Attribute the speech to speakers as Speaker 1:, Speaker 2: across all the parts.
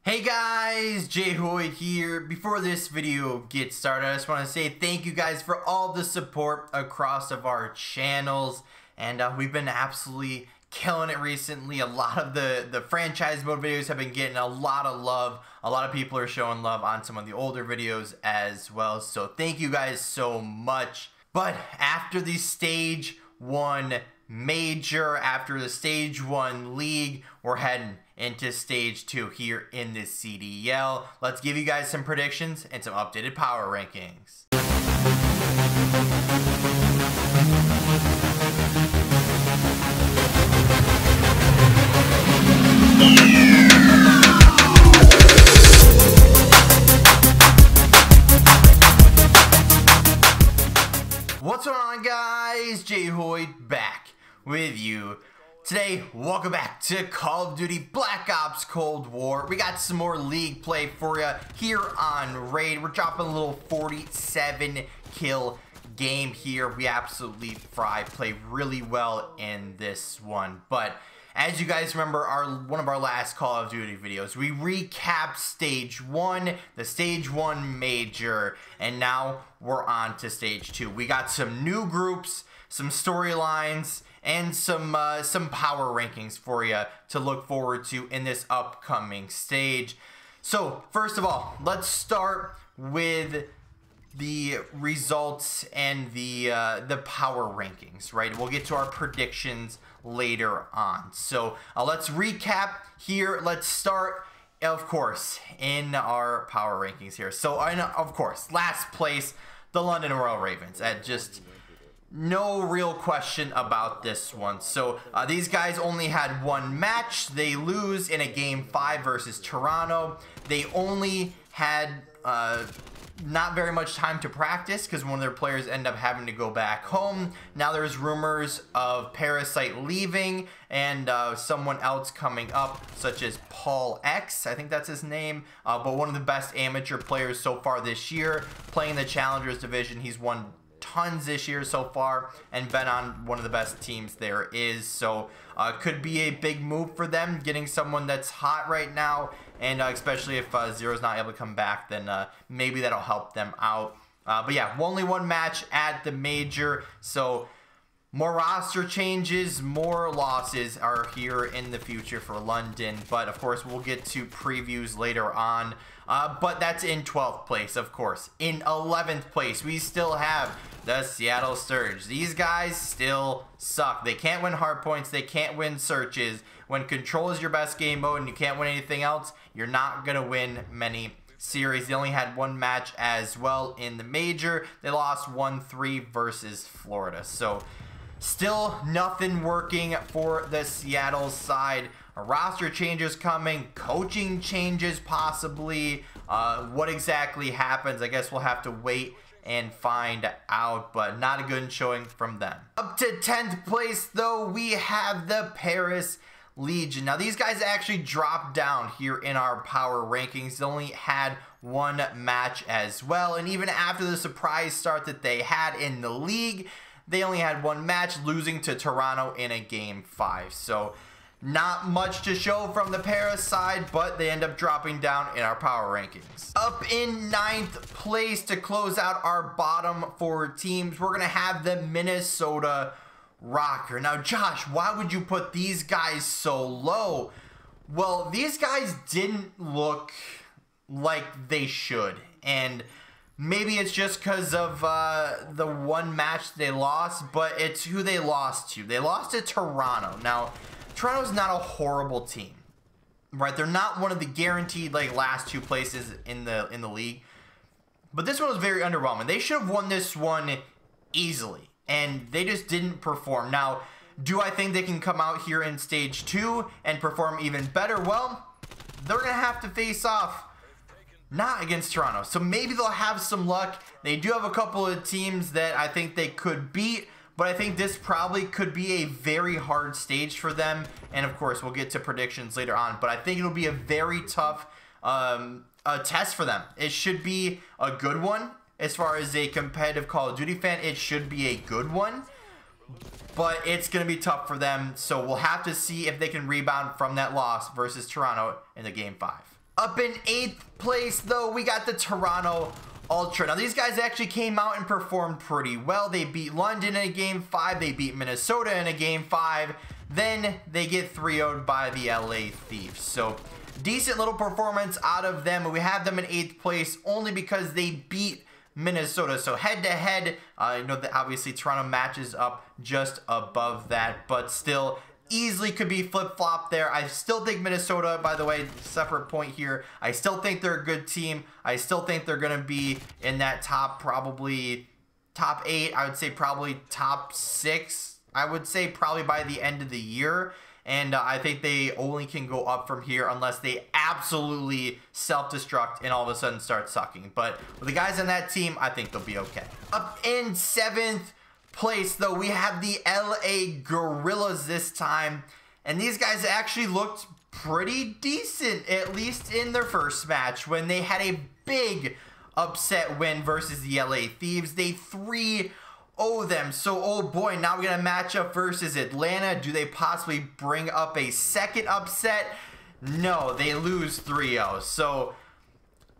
Speaker 1: Hey guys, JHoyt here. Before this video gets started, I just want to say thank you guys for all the support across of our channels, and we've been absolutely killing it recently. A lot of the franchise mode videos have been getting a lot of love. A lot of people are showing love on some of the older videos as well, so thank you guys so much. But after the stage 1 major, after the stage 1 league, we're heading into stage 2 here in the CDL. Let's give you guys some predictions and some updated power rankings. What's going on, guys? JHoyt back with you today. Welcome back to Call of Duty Black Ops Cold War. We got some more league play for you here on Raid. We're dropping a little 47 kill game here. We absolutely play really well in this one. But as you guys remember, one of our last Call of Duty videos, we recapped stage 1, the stage 1 major, and now we're on to stage 2. We got some new groups, some storylines, and some power rankings for you to look forward to in this upcoming stage. So first of all, let's start with the results and the power rankings, right? We'll get to our predictions later on. So let's recap here. Let's start, of course, in our power rankings here. So of course, last place, the London Royal Ravens, at just no real question about this one. So these guys only had one match. They lose in a game 5 versus Toronto. They only had not very much time to practice because one of their players ended up having to go back home. Now there's rumors of Parasite leaving and someone else coming up, such as Paul X, I think that's his name, but one of the best amateur players so far this year, playing the Challengers division. He's won tons this year so far and been on one of the best teams there is. So could be a big move for them, getting someone that's hot right now, and especially if Zero's not able to come back, then maybe that'll help them out. But yeah, only one match at the major, so more roster changes, more losses are here in the future for London, but of course we'll get to previews later on. But that's in 12th place, of course. In 11th place, we still have the Seattle Surge. These guys still suck. They can't win hardpoints. They can't win searches. When control is your best game mode and you can't win anything else, you're not going to win many series. They only had one match as well in the major. They lost 1-3 versus Florida. So still nothing working for the Seattle side. Roster changes coming, coaching changes possibly. What exactly happens, I guess we'll have to wait and find out, but not a good showing from them. Up to 10th place though, we have the Paris Legion. Now these guys actually dropped down here in our power rankings. They only had one match as well, and even after the surprise start that they had in the league, they only had one match, losing to Toronto in a game 5. So not much to show from the Paris side, but they end up dropping down in our power rankings. Up in 9th place to close out our bottom 4 teams, we're going to have the Minnesota Rocker. Now, Josh, why would you put these guys so low? Well, these guys didn't look like they should, and maybe it's just because of the one match they lost, but it's who they lost to. They lost to Toronto. Now, Toronto's not a horrible team, right? They're not one of the guaranteed last 2 places in the league, but this one was very underwhelming. They should have won this one easily, and they just didn't perform. Now, do I think they can come out here in stage 2 and perform even better? Well, they're gonna have to face off not against Toronto, so maybe they'll have some luck. They do have a couple of teams that I think they could beat, but I think this probably could be a very hard stage for them. And of course, we'll get to predictions later on, but I think it'll be a very tough test for them. It should be a good one. As far as a competitive Call of Duty fan, it should be a good one. but it's going to be tough for them. So we'll have to see if they can rebound from that loss versus Toronto in the Game 5. Up in 8th place, though, we got the Toronto Ultra. Now, these guys actually came out and performed pretty well. They beat London in a game 5. They beat Minnesota in a game 5. Then they get 3-0'd by the LA Thieves. So, decent little performance out of them. We have them in 8th place only because they beat Minnesota. So, head-to-head, you know, obviously Toronto matches up just above that. But still, easily could be flip-flop there. I still think Minnesota, by the way, separate point here, I still think they're a good team. I still think they're going to be in that probably top 8. I would say probably top 6. I would say probably by the end of the year. And I think they only can go up from here unless they absolutely self-destruct and all of a sudden start sucking. But with the guys on that team, I think they'll be okay. Up in 7th place, though, we have the LA Gorillas this time. And these guys actually looked pretty decent, at least in their first match, when they had a big upset win versus the LA Thieves. They 3-0 them. So, oh boy, now we got a matchup versus Atlanta. Do they possibly bring up a second upset? No, they lose 3-0. So,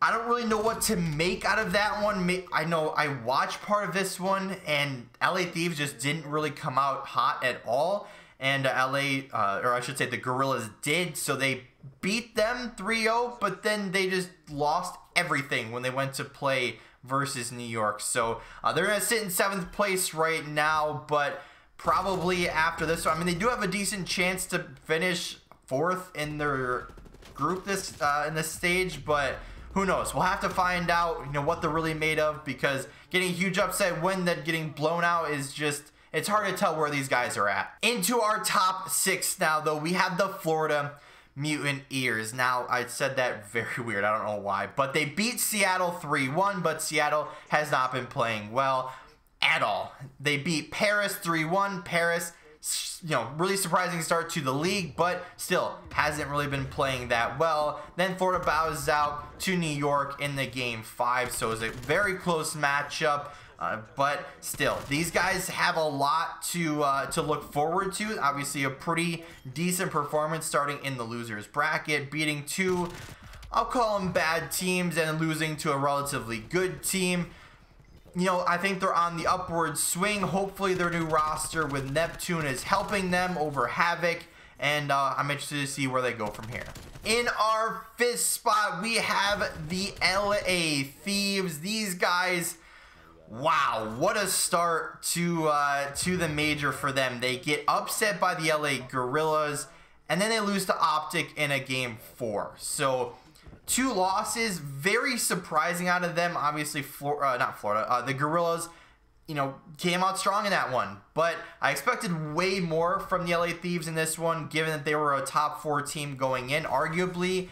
Speaker 1: I don't really know what to make out of that one. I know I watched part of this one, and LA Thieves just didn't really come out hot at all. And or I should say the Gorillas did, so they beat them 3-0, but then they just lost everything when they went to play versus New York. So they're going to sit in 7th place right now, but probably after this one, I mean, they do have a decent chance to finish 4th in their group in this stage, but who knows? We'll have to find out, you know, what they're really made of, because getting a huge upset win, then getting blown out is just, it's hard to tell where these guys are at. Into our top 6 now, though, we have the Florida Mutant Ears. Now, I said that very weird. I don't know why. But they beat Seattle 3-1, but Seattle has not been playing well at all. They beat Paris 3-1. Paris, you know, really surprising start to the league, but still hasn't really been playing that well. Then Florida bows out to New York in the game 5, so it was a very close matchup. But still, these guys have a lot to look forward to. Obviously, a pretty decent performance starting in the losers bracket, beating 2, I'll call them bad teams, and losing to a relatively good team. You know, I think they're on the upward swing. Hopefully, their new roster with Neptune is helping them over Havoc, and I'm interested to see where they go from here. In our 5th spot, we have the LA Thieves. These guys, wow, what a start to the major for them. They get upset by the LA Gorillas, and then they lose to Optic in a game 4. So 2 losses, very surprising out of them. Obviously, the Gorillas, you know, came out strong in that one. But I expected way more from the LA Thieves in this one, given that they were a top 4 team going in, arguably.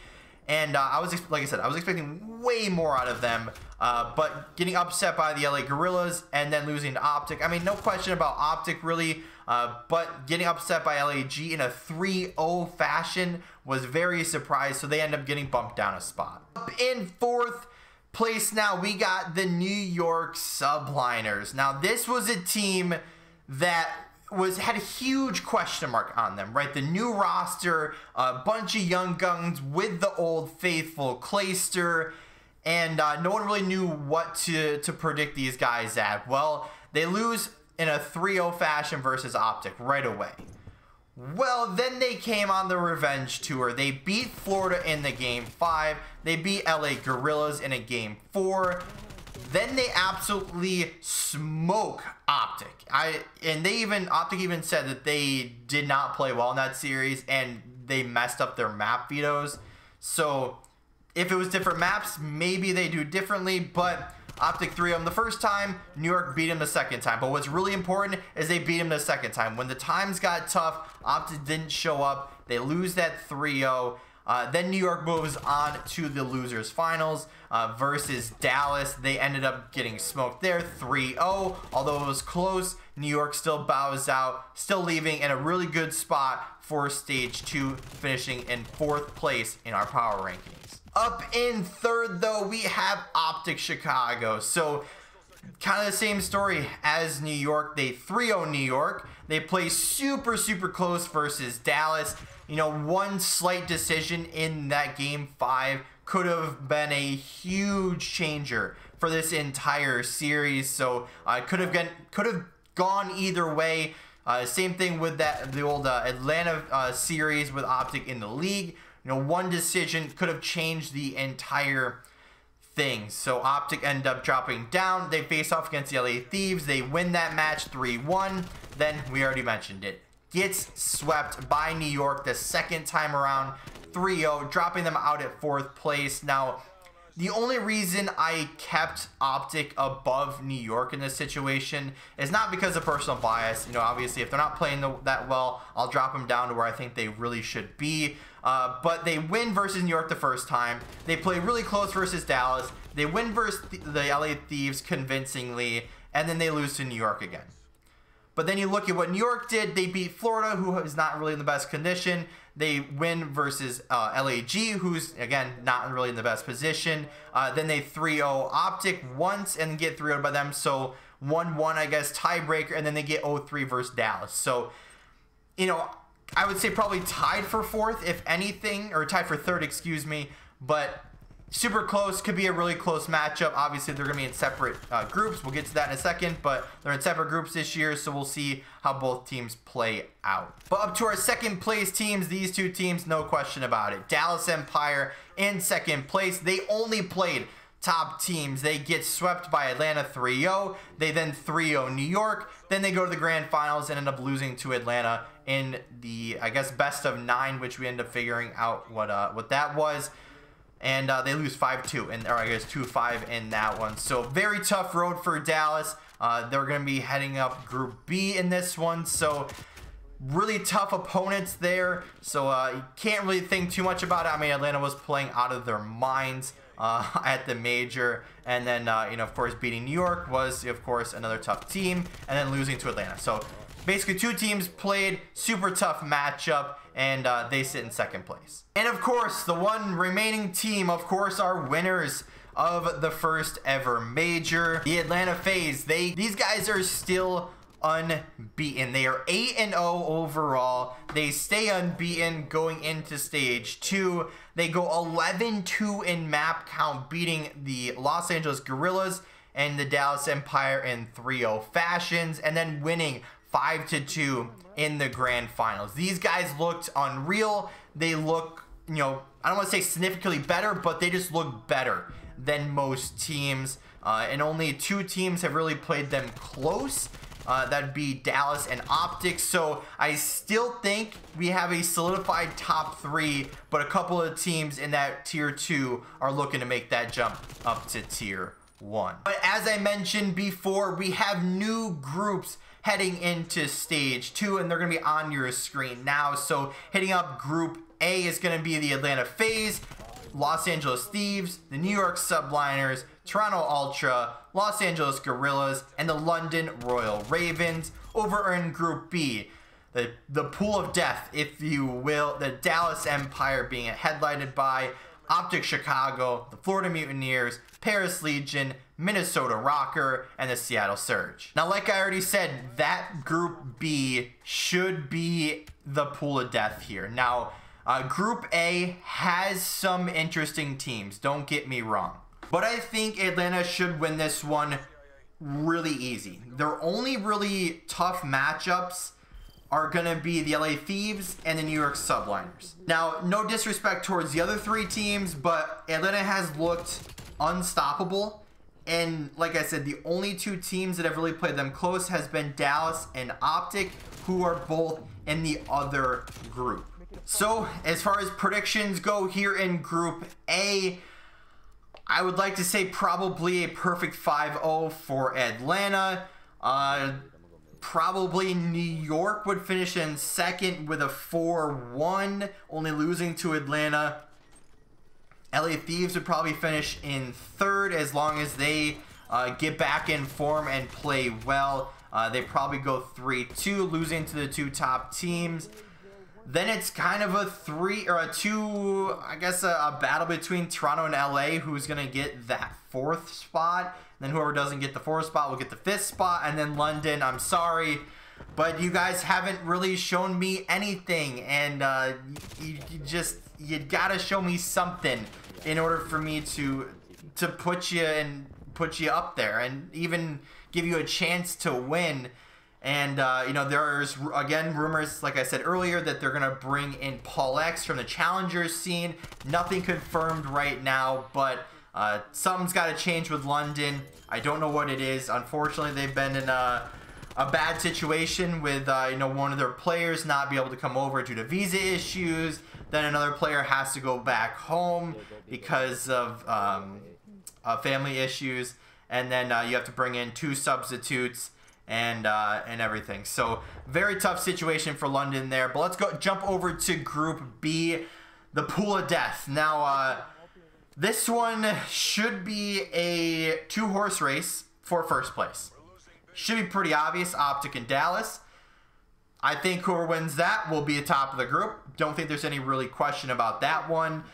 Speaker 1: And like I said, I was expecting way more out of them. But getting upset by the LA Gorillas and then losing to Optic. I mean, no question about Optic, really. But getting upset by LAG in a 3-0 fashion was very surprised. So they end up getting bumped down a spot. Up in 4th place now, we got the New York Subliners. Now, this was a team that had a huge question mark on them, right? The new roster, a bunch of young guns with the old faithful Clayster, and no one really knew what to predict these guys at. Well, they lose in a 3-0 fashion versus Optic right away. Well, then they came on the revenge tour. They beat Florida in the game 5. They beat LA Gorillas in a game 4. Then they absolutely smoke Optic. Optic even said that they did not play well in that series, and they messed up their map vetoes. So if it was different maps, maybe they do differently, but Optic 3 them the first time, New York beat him the second time. But what's really important is they beat him the second time. When the times got tough, Optic didn't show up. They lose that 3-0. Then New York moves on to the losers finals versus Dallas. They ended up getting smoked there 3-0. Although it was close, New York still bows out, still leaving in a really good spot for stage 2, finishing in 4th place in our power rankings. Up in 3rd, though, we have Optic Chicago. So kind of the same story as New York. They 3-0 New York. They play super close versus Dallas. you know, one slight decision in that game 5 could have been a huge changer for this entire series. So could have gone either way. Same thing with the old Atlanta series with Optic in the league. You know, one decision could have changed the entire thing. So Optic end up dropping down. They face off against the LA Thieves. They win that match 3-1. Then we already mentioned it. Gets swept by New York the second time around, 3-0, dropping them out at 4th place. Now, the only reason I kept Optic above New York in this situation is not because of personal bias. You know, obviously, if they're not playing that well, I'll drop them down to where I think they really should be. But they win versus New York the first time. They play really close versus Dallas. They win versus the LA Thieves convincingly, and then they lose to New York again. But then you look at what New York did. They beat Florida, who is not really in the best condition. They win versus LAG, who's, again, not really in the best position. Then they 3-0 Optic once and get 3-0 by them. So 1-1, I guess, tiebreaker. And then they get 0-3 versus Dallas. So, you know, I would say probably tied for 4th, if anything. Or tied for 3rd, excuse me. But super close, could be a really close matchup. Obviously, they're going to be in separate groups. We'll get to that in a second, but they're in separate groups this year, so we'll see how both teams play out. But up to our second place teams, these two teams, no question about it. Dallas Empire in second place. They only played top teams. They get swept by Atlanta 3-0. They then 3-0 New York. Then they go to the grand finals and end up losing to Atlanta in the, I guess, best of 9, which we end up figuring out what that was. And they lose 5-2, or I guess 2-5 in that one. So very tough road for Dallas. They're going to be heading up Group B in this one. So really tough opponents there. So you can't really think too much about it. I mean, Atlanta was playing out of their minds at the major. And then, you know, of course, beating New York was, of course, another tough team. And then losing to Atlanta. So basically, two teams played, super tough matchup, and they sit in second place. And of course, the one remaining team, of course, are winners of the first ever major, the Atlanta FaZe. These guys are still unbeaten. They are 8-0 overall. They stay unbeaten going into stage 2. They go 11-2 in map count, beating the Los Angeles Guerrillas and the Dallas Empire in 3-0 fashions, and then winning 5-2 in the grand finals. These guys looked unreal. They look, you know, I don't want to say significantly better, but they just look better than most teams. And only 2 teams have really played them close. That'd be Dallas and Optic. So I still think we have a solidified top 3, but a couple of teams in that tier 2 are looking to make that jump up to tier 1. But as I mentioned before, we have new groups heading into stage 2, and they're going to be on your screen now. So hitting up Group A is going to be the Atlanta FaZe, Los Angeles Thieves, the New York Subliners, Toronto Ultra, Los Angeles Guerrillas, and the London Royal Ravens. Over in Group B, the pool of death, if you will, the Dallas Empire being headlighted by Optic Chicago, the Florida Mutineers, Paris Legion, Minnesota Rocker, and the Seattle Surge. Now, like I already said, that Group B should be the pool of death here. Now, Group A has some interesting teams, don't get me wrong. But I think Atlanta should win this one really easy. Their only really tough matchups are going to be the LA Thieves and the New York Subliners. Now, no disrespect towards the other 3 teams, but Atlanta has looked unstoppable. And like I said, the only 2 teams that have really played them close has been Dallas and Optic, who are both in the other group. So, as far as predictions go here in Group A, I would like to say probably a perfect 5-0 for Atlanta. Probably New York would finish in second with a 4-1, only losing to Atlanta. LA Thieves would probably finish in third as long as they get back in form and play well. They probably go 3-2, losing to the 2 top teams. Then it's kind of a 3 or a 2, I guess, a battle between Toronto and LA, who's going to get that 4th spot. And then whoever doesn't get the 4th spot will get the 5th spot. And then London, I'm sorry, but you guys haven't really shown me anything, and you gotta show me something in order for me to put you up there and even give you a chance to win. And you know, there's again rumors, like I said earlier, that they're gonna bring in Paul X from the challengers scene. Nothing confirmed right now, but something's got to change with London. I don't know what it is. Unfortunately, they've been in a bad situation with you know, one of their players not be able to come over due to visa issues. Then another player has to go back home because of family issues, and then you have to bring in 2 substitutes and everything. So very tough situation for London there. But let's jump over to Group B, the Pool of Death. Now this one should be a 2-horse race for first place. Should be pretty obvious. Optic and Dallas. I think whoever wins that will be atop of the group. Don't think there's any really question about that one.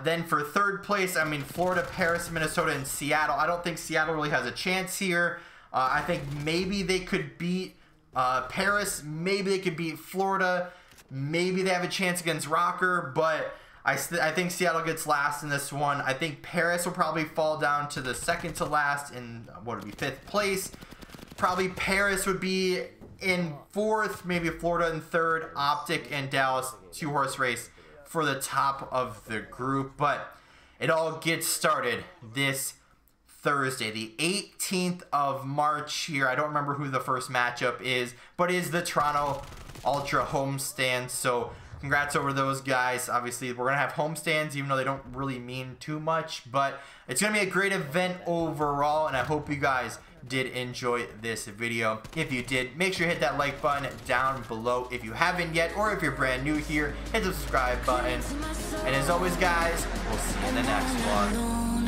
Speaker 1: Then for third place, I mean, Florida, Paris, Minnesota, and Seattle. I don't think Seattle really has a chance here. I think maybe they could beat Paris. Maybe they could beat Florida. Maybe they have a chance against Rocker, but I think Seattle gets last in this one. I think Paris will probably fall down to the second to last in, what would be, 5th place. Probably Paris would be in 4th, maybe Florida in 3rd, Optic and Dallas 2-horse race for the top of the group. But it all gets started this Thursday, the 18th of March here. I don't remember who the first matchup is, but it is the Toronto Ultra homestand. So congrats over those guys. Obviously, we're going to have homestands, even though they don't really mean too much. But it's going to be a great event overall, and I hope you guys did enjoy this video. If you did, make sure you hit that like button down below if you haven't yet, or if you're brand new here, hit the subscribe button. And as always, guys, we'll see you in the next one.